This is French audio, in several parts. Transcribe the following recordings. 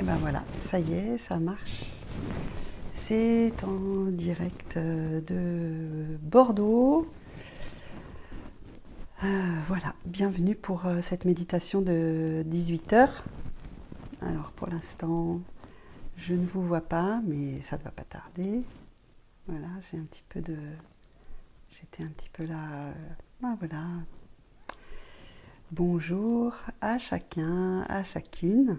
Et ben voilà, ça y est, ça marche. C'est en direct de Bordeaux. Voilà, bienvenue pour cette méditation de 18 heures. Alors pour l'instant, je ne vous vois pas, mais ça ne va pas tarder. Voilà, j'étais un petit peu là. Voilà. Bonjour à chacun, à chacune.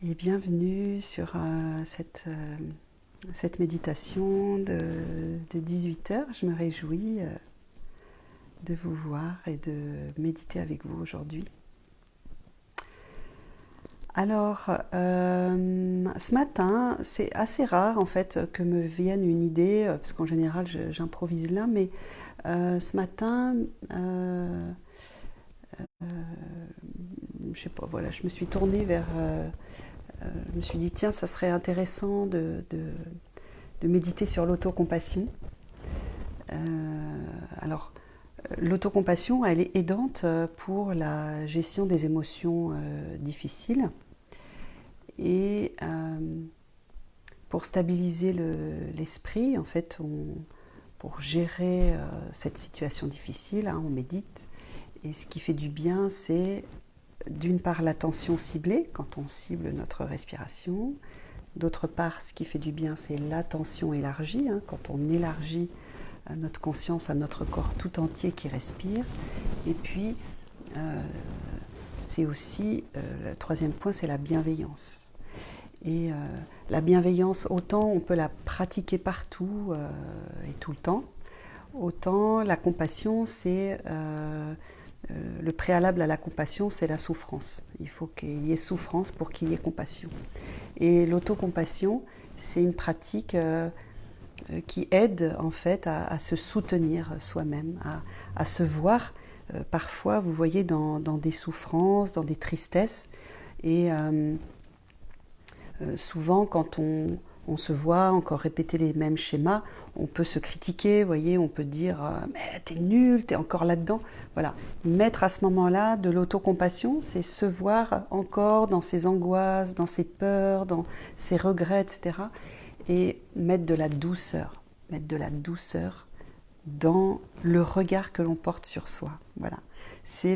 Et bienvenue sur cette méditation de 18 heures. Je me réjouis de vous voir et de méditer avec vous aujourd'hui. Alors, ce matin, c'est assez rare en fait que me vienne une idée, parce qu'en général j'improvise là, mais ce matin, je sais pas, voilà, je me suis tournée vers, je me suis dit tiens, ça serait intéressant de méditer sur l'autocompassion. Alors, l'autocompassion, elle est aidante pour la gestion des émotions difficiles et pour stabiliser l'esprit. En fait, pour gérer cette situation difficile, hein, on médite. Et ce qui fait du bien, c'est d'une part l'attention ciblée, quand on cible notre respiration. D'autre part, ce qui fait du bien, c'est l'attention élargie, hein, quand on élargit notre conscience à notre corps tout entier qui respire. Et puis, c'est aussi, le troisième point, c'est la bienveillance. Et la bienveillance, autant on peut la pratiquer partout et tout le temps, autant la compassion, c'est le préalable à la compassion, c'est la souffrance. Il faut qu'il y ait souffrance pour qu'il y ait compassion. Et l'autocompassion, c'est une pratique qui aide en fait à se soutenir soi-même, à se voir parfois, vous voyez, dans des souffrances, dans des tristesses. Et souvent, quand on se voit encore répéter les mêmes schémas, on peut se critiquer, vous voyez, on peut dire mais t'es nul, t'es encore là-dedans. Voilà, mettre à ce moment-là de l'autocompassion, c'est se voir encore dans ses angoisses, dans ses peurs, dans ses regrets, etc. Et mettre de la douceur dans le regard que l'on porte sur soi. Voilà, c'est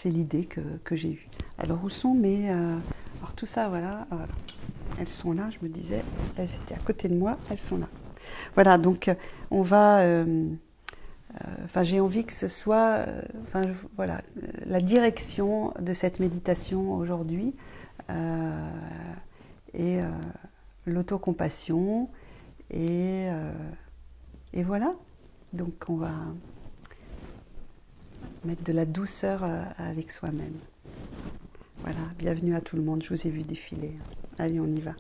l'idée que j'ai eue. Alors où sont mes... alors tout ça, voilà, elles sont là, je me disais, elles étaient à côté de moi, elles sont là. Voilà, donc on va... j'ai envie que ce soit... voilà, la direction de cette méditation aujourd'hui est l'autocompassion et voilà. Donc on va mettre de la douceur avec soi-même. Voilà, bienvenue à tout le monde, je vous ai vu défiler. Allez, on y va.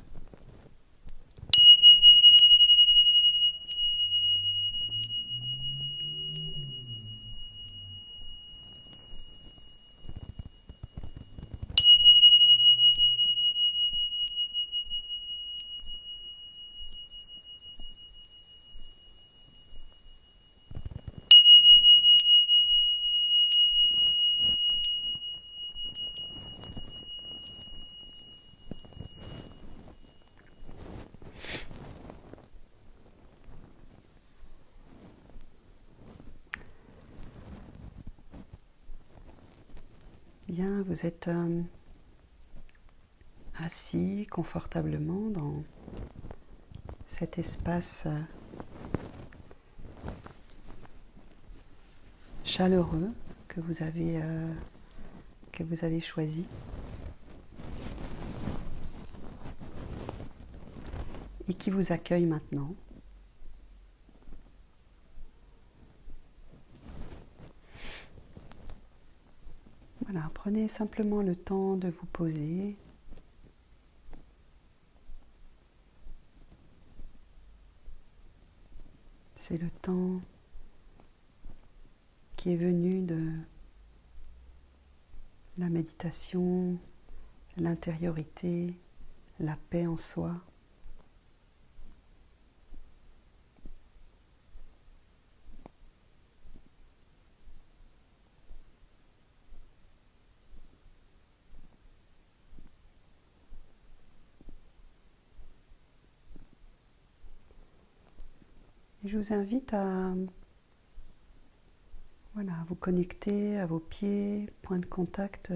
Bien, vous êtes assis confortablement dans cet espace chaleureux que vous avez choisi. Et qui vous accueille maintenant. Voilà, prenez simplement le temps de vous poser. C'est le temps qui est venu de la méditation, l'intériorité, la paix en soi. Et je vous invite à vous connecter à vos pieds, point de contact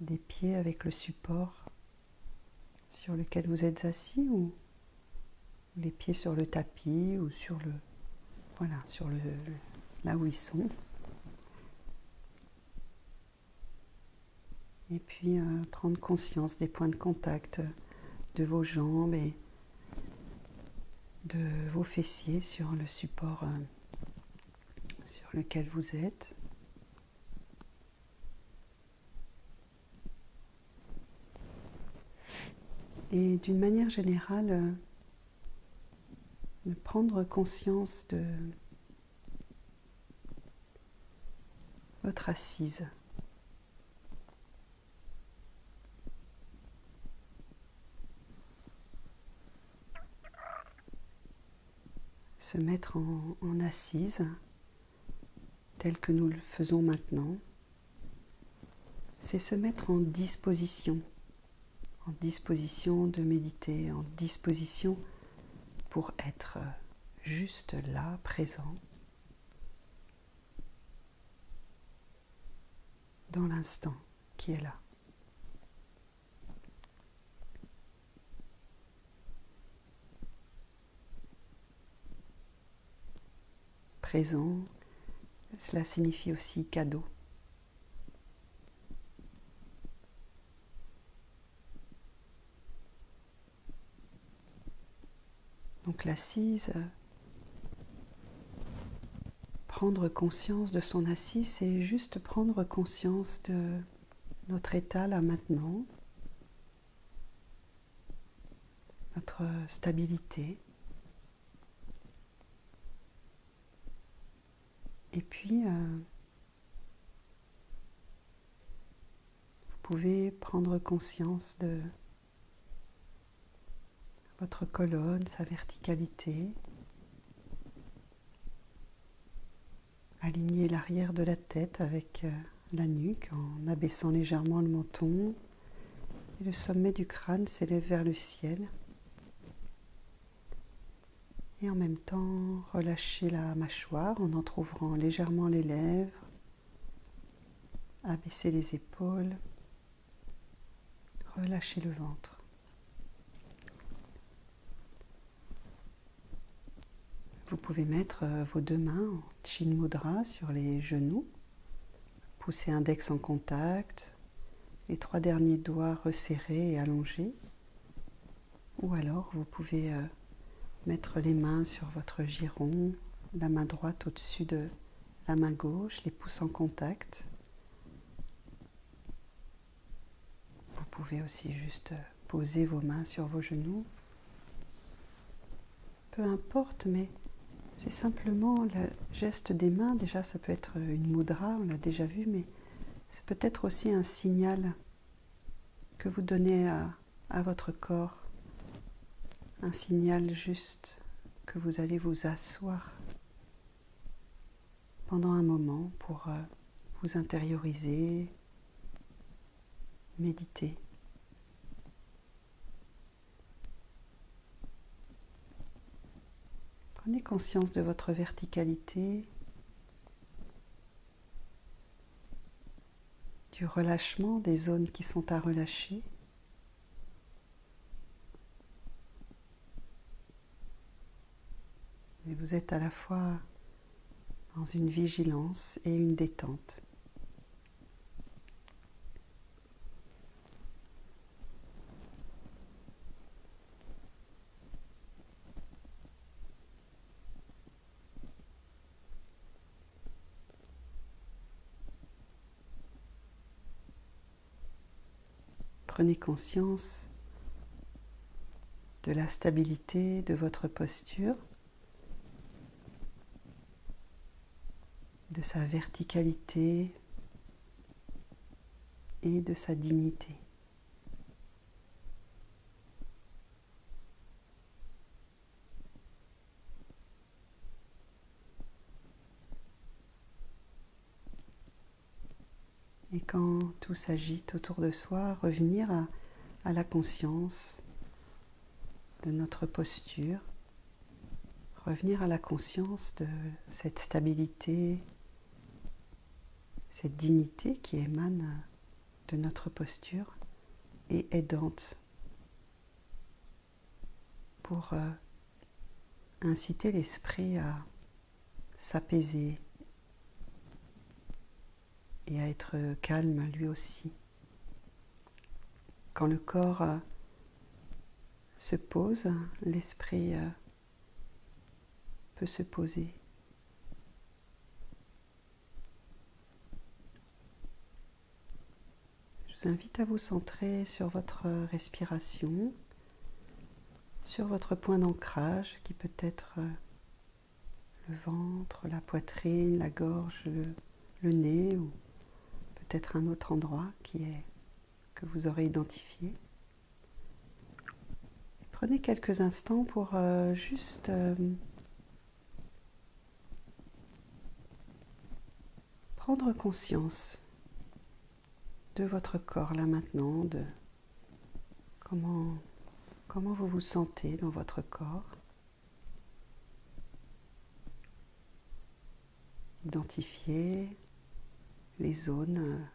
des pieds avec le support sur lequel vous êtes assis, ou les pieds sur le tapis, ou sur le là où ils sont. Et puis prendre conscience des points de contact de vos jambes et de vos fessiers sur le support sur lequel vous êtes. Et d'une manière générale, de prendre conscience de votre assise. Se mettre en assise, tel que nous le faisons maintenant, c'est se mettre en disposition de méditer, en disposition pour être juste là, présent, dans l'instant qui est là. Présent, cela signifie aussi cadeau. Donc l'assise, prendre conscience de son assise, c'est juste prendre conscience de notre état là maintenant, notre stabilité. Et puis, vous pouvez prendre conscience de votre colonne, sa verticalité. Aligner l'arrière de la tête avec la nuque en abaissant légèrement le menton. Et le sommet du crâne s'élève vers le ciel. Et en même temps, relâchez la mâchoire en entr'ouvrant légèrement les lèvres. Abaissez les épaules. Relâchez le ventre. Vous pouvez mettre vos deux mains en Chin Mudra sur les genoux. Poussez index en contact, les 3 derniers doigts resserrés et allongés. Ou alors vous pouvez mettre les mains sur votre giron, la main droite au-dessus de la main gauche, les pouces en contact. Vous pouvez aussi juste poser vos mains sur vos genoux. Peu importe, mais c'est simplement le geste des mains. Déjà, ça peut être une mudra, on l'a déjà vu, mais c'est peut-être aussi un signal que vous donnez à votre corps. Un signal juste que vous allez vous asseoir pendant un moment pour vous intérioriser, méditer. Prenez conscience de votre verticalité, du relâchement des zones qui sont à relâcher. Et vous êtes à la fois dans une vigilance et une détente. Prenez conscience de la stabilité de votre posture, de sa verticalité et de sa dignité. Et quand tout s'agite autour de soi, revenir à la conscience de notre posture, revenir à la conscience de cette stabilité, cette dignité qui émane de notre posture et aidante pour inciter l'esprit à s'apaiser et à être calme lui aussi. Quand le corps se pose, l'esprit peut se poser. Je vous invite à vous centrer sur votre respiration, sur votre point d'ancrage qui peut être le ventre, la poitrine, la gorge, le nez ou peut-être un autre endroit que vous aurez identifié. Prenez quelques instants pour juste prendre conscience de votre corps là maintenant, de comment vous vous sentez dans votre corps. Identifiez les zones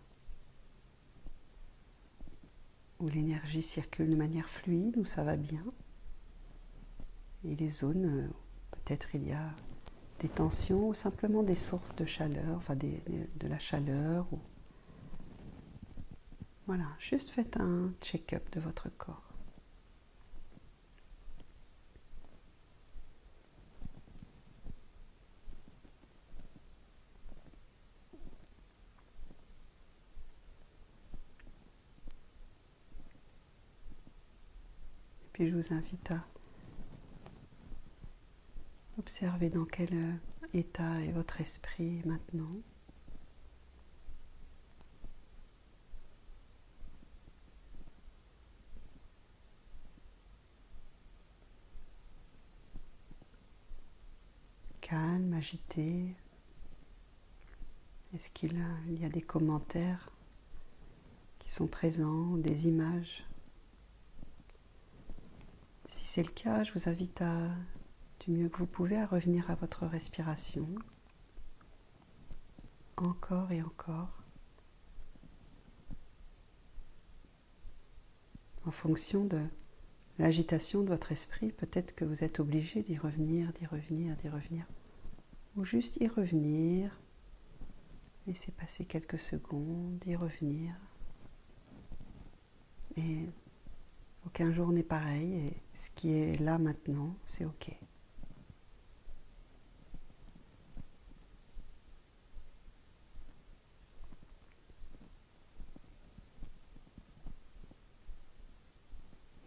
où l'énergie circule de manière fluide, où ça va bien, et les zones où peut-être il y a des tensions ou simplement des sources de chaleur, enfin de la chaleur. Voilà, juste faites un check-up de votre corps. Et puis je vous invite à observer dans quel état est votre esprit maintenant. Calme, agité. Est-ce qu'il y a des commentaires qui sont présents, des images? Si c'est le cas, je vous invite du mieux que vous pouvez à revenir à votre respiration. Encore et encore. En fonction de l'agitation de votre esprit, peut-être que vous êtes obligé d'y revenir, d'y revenir, d'y revenir. Ou juste y revenir, laisser passer quelques secondes, y revenir. Et aucun jour n'est pareil, et ce qui est là maintenant, c'est OK.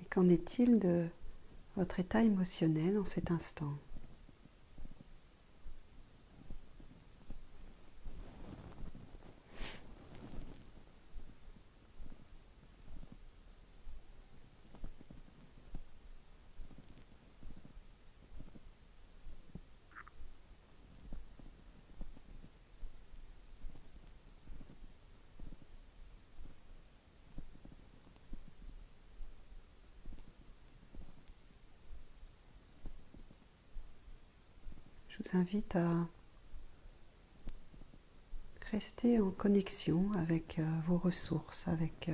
Et qu'en est-il de votre état émotionnel en cet instant ? Je vous invite à rester en connexion avec vos ressources, avec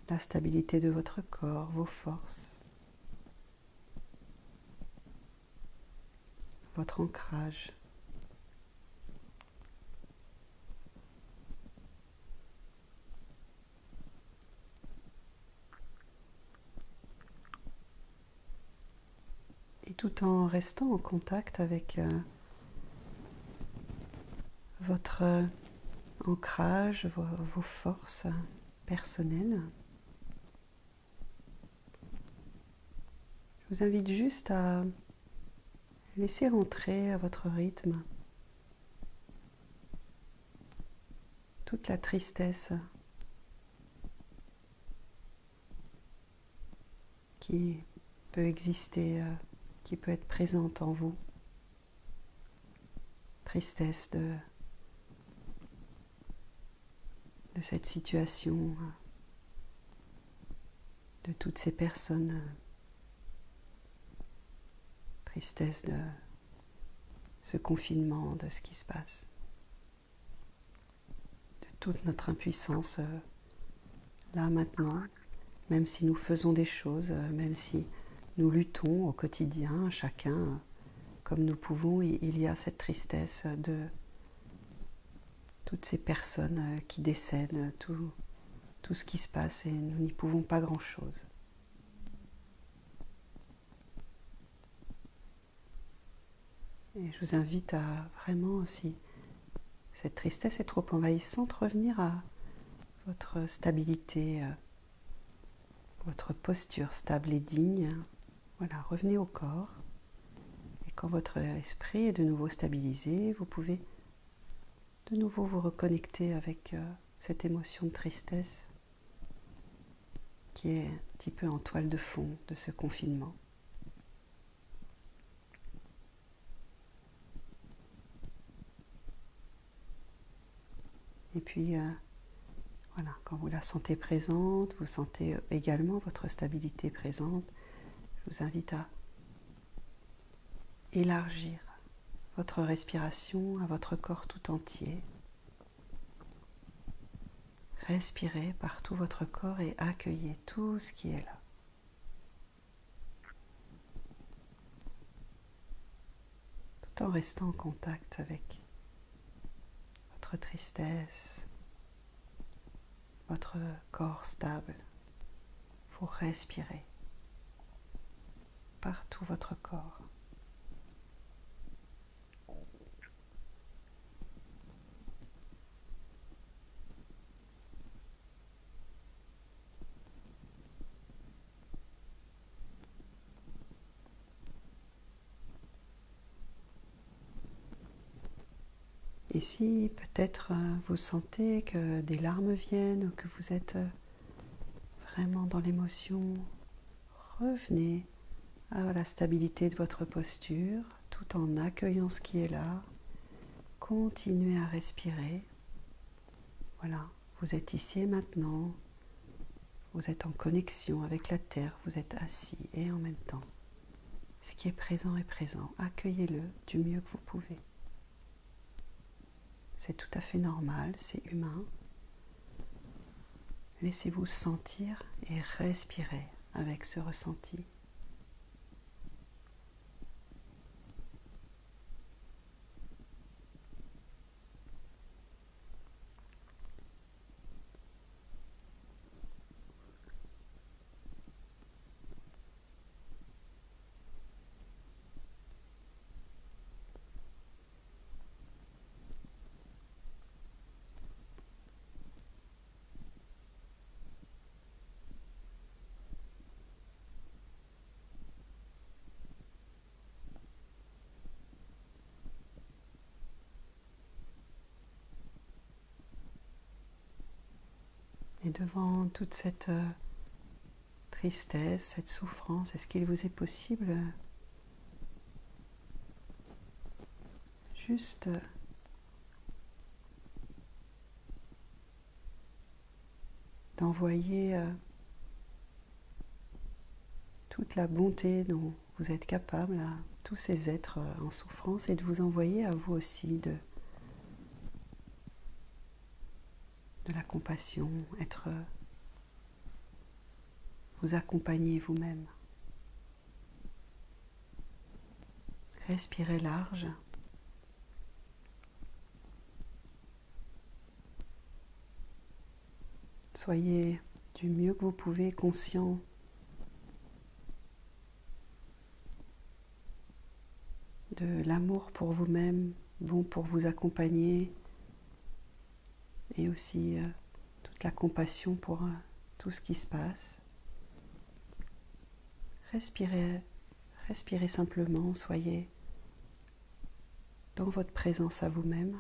la stabilité de votre corps, vos forces, votre ancrage. Et tout en restant en contact avec votre ancrage, vos forces personnelles, je vous invite juste à laisser rentrer à votre rythme toute la tristesse qui peut exister, qui peut être présente en vous. Tristesse de cette situation, de toutes ces personnes. Tristesse ce confinement de ce qui se passe, de toute notre impuissance là maintenant, même si nous faisons des choses, même si nous luttons au quotidien, chacun comme nous pouvons, il y a cette tristesse de toutes ces personnes qui décèdent, tout ce qui se passe et nous n'y pouvons pas grand-chose. Et je vous invite à vraiment, si cette tristesse est trop envahissante, revenir à votre stabilité, votre posture stable et digne. Voilà, revenez au corps. Et quand votre esprit est de nouveau stabilisé, vous pouvez de nouveau vous reconnecter avec cette émotion de tristesse qui est un petit peu en toile de fond de ce confinement. Et puis, voilà, quand vous la sentez présente, vous sentez également votre stabilité présente, je vous invite à élargir votre respiration à votre corps tout entier. Respirez par tout votre corps et accueillez tout ce qui est là. Tout en restant en contact avec votre tristesse, votre corps stable. Vous respirez par tout votre corps. Et si peut-être vous sentez que des larmes viennent ou que vous êtes vraiment dans l'émotion, revenez à la stabilité de votre posture tout en accueillant ce qui est là. Continuez à respirer. Voilà, vous êtes ici et maintenant. Vous êtes en connexion avec la terre, vous êtes assis et en même temps, ce qui est présent est présent. Accueillez-le du mieux que vous pouvez. C'est tout à fait normal, c'est humain. Laissez-vous sentir et respirer avec ce ressenti. Et devant toute cette tristesse, cette souffrance, est-ce qu'il vous est possible juste d'envoyer toute la bonté dont vous êtes capable à tous ces êtres en souffrance et de vous envoyer à vous aussi de la compassion, vous accompagner vous-même. Respirez large. Soyez du mieux que vous pouvez conscient de l'amour pour vous-même, bon pour vous accompagner, et aussi toute la compassion pour tout ce qui se passe. Respirez simplement, soyez dans votre présence à vous-même.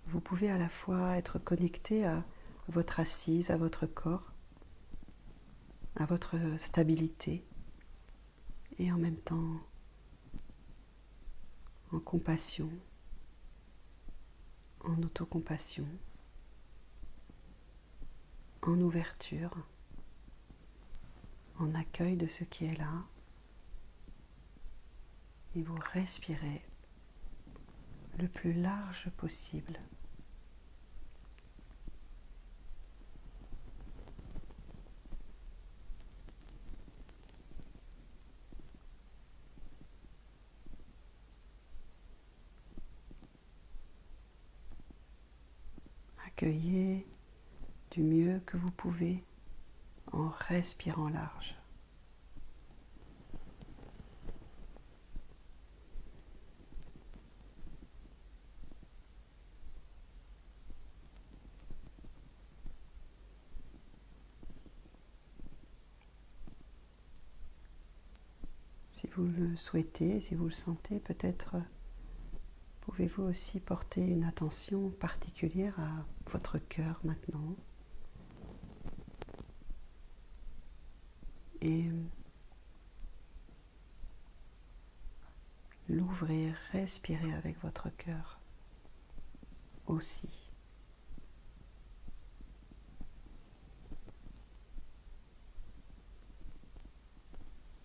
Vous pouvez à la fois être connecté à votre assise, à votre corps, à votre stabilité, et en même temps en compassion, en autocompassion, en ouverture. en accueil de ce qui est là. Et vous respirez le plus large possible. Accueillez du mieux que vous pouvez en respirant large. Si vous le souhaitez, si vous le sentez, peut-être pouvez-vous aussi porter une attention particulière à votre cœur maintenant et l'ouvrir, respirer avec votre cœur aussi.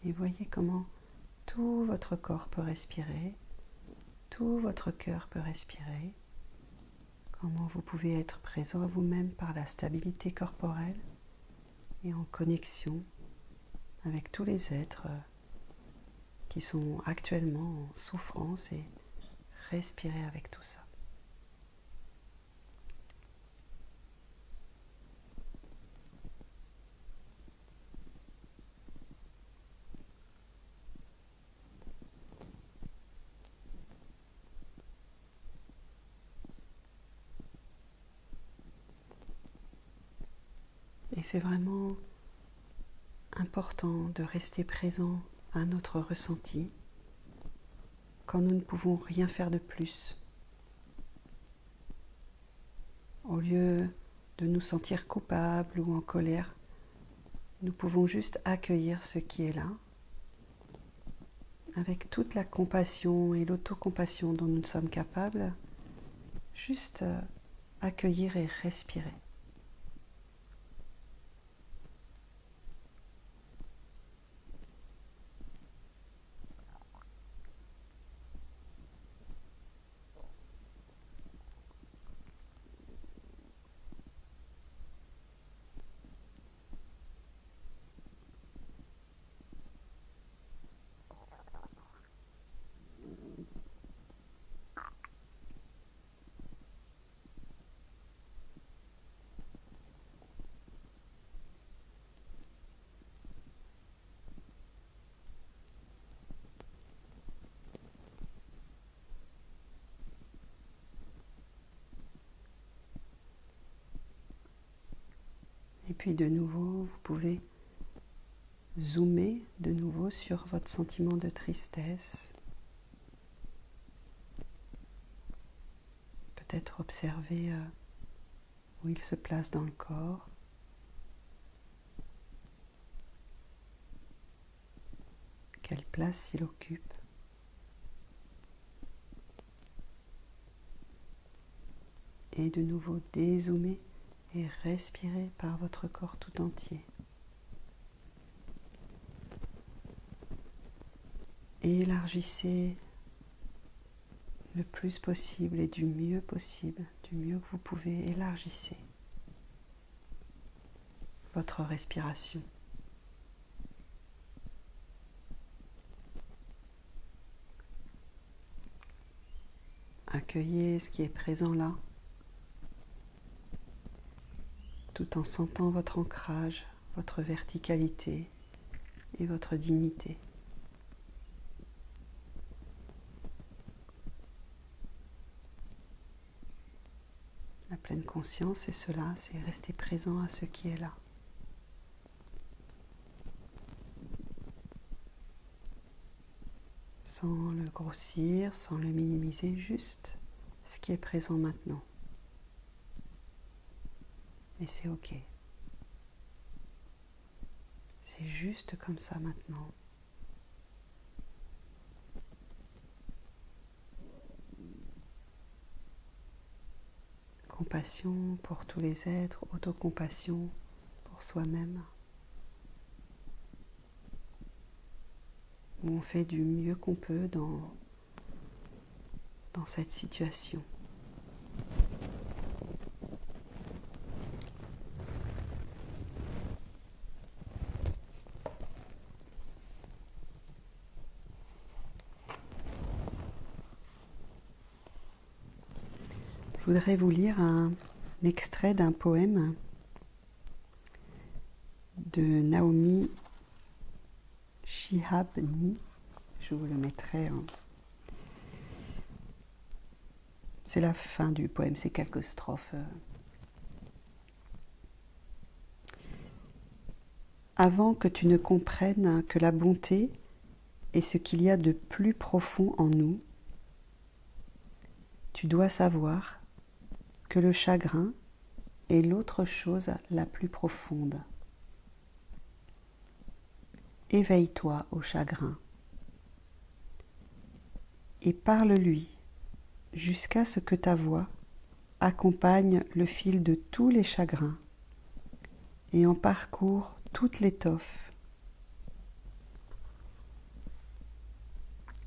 Et voyez comment tout votre corps peut respirer, tout votre cœur peut respirer, comment vous pouvez être présent à vous-même par la stabilité corporelle et en connexion avec tous les êtres qui sont actuellement en souffrance et respirer avec tout ça. Et c'est vraiment important de rester présent à notre ressenti quand nous ne pouvons rien faire de plus. Au lieu de nous sentir coupables ou en colère, nous pouvons juste accueillir ce qui est là, avec toute la compassion et l'autocompassion dont nous sommes capables, juste accueillir et respirer. Et puis de nouveau, vous pouvez zoomer de nouveau sur votre sentiment de tristesse. Peut-être observer où il se place dans le corps. Quelle place il occupe. Et de nouveau dézoomer et respirer par votre corps tout entier. Élargissez le plus possible et du mieux possible, du mieux que vous pouvez, élargissez votre respiration. Accueillez ce qui est présent là, tout en sentant votre ancrage, votre verticalité et votre dignité. La pleine conscience, c'est cela, c'est rester présent à ce qui est là. Sans le grossir, sans le minimiser, juste ce qui est présent maintenant. Et c'est ok. C'est juste comme ça maintenant. Compassion pour tous les êtres, autocompassion pour soi-même. où on fait du mieux qu'on peut dans cette situation. Je voudrais vous lire un extrait d'un poème de Naomi Shihab Nye. Je vous le mettrai en... C'est la fin du poème, c'est quelques strophes. Avant que tu ne comprennes que la bonté est ce qu'il y a de plus profond en nous, tu dois savoir que le chagrin est l'autre chose la plus profonde. Éveille-toi au chagrin et parle-lui jusqu'à ce que ta voix accompagne le fil de tous les chagrins et en parcourt toute l'étoffe.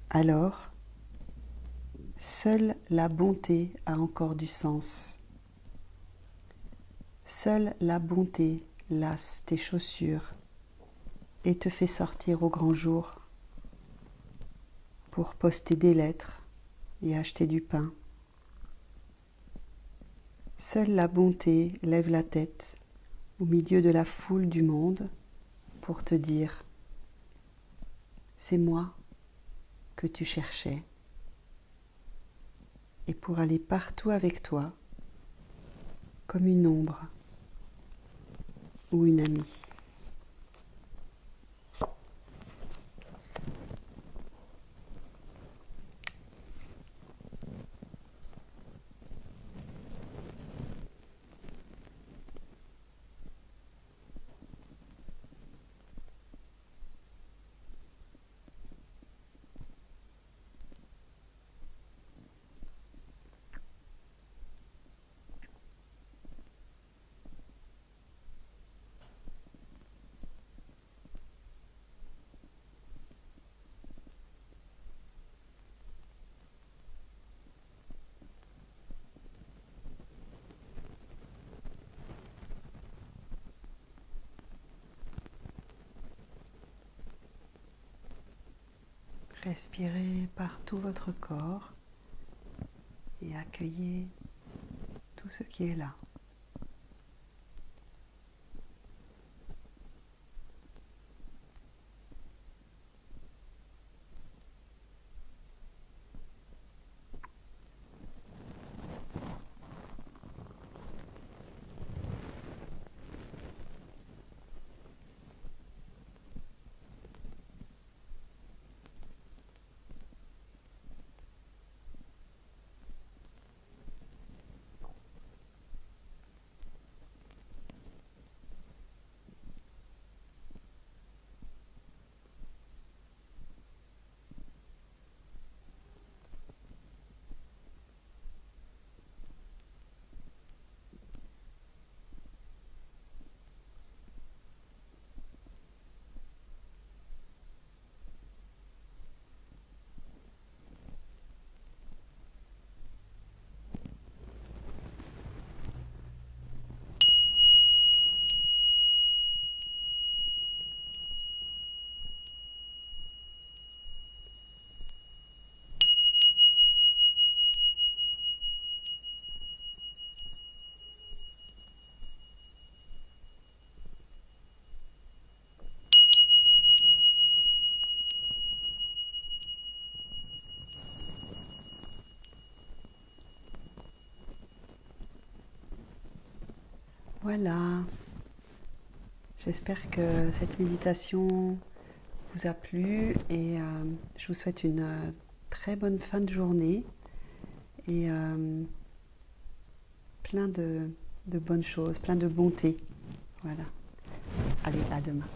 Alors, seule la bonté a encore du sens. Seule la bonté lasse tes chaussures et te fait sortir au grand jour pour poster des lettres et acheter du pain. Seule la bonté lève la tête au milieu de la foule du monde pour te dire « C'est moi que tu cherchais » et pour aller partout avec toi comme une ombre ou une amie. Respirez par tout votre corps et accueillez tout ce qui est là. Voilà, j'espère que cette méditation vous a plu et je vous souhaite une très bonne fin de journée et plein de bonnes choses, plein de bonté. Voilà, allez, à demain.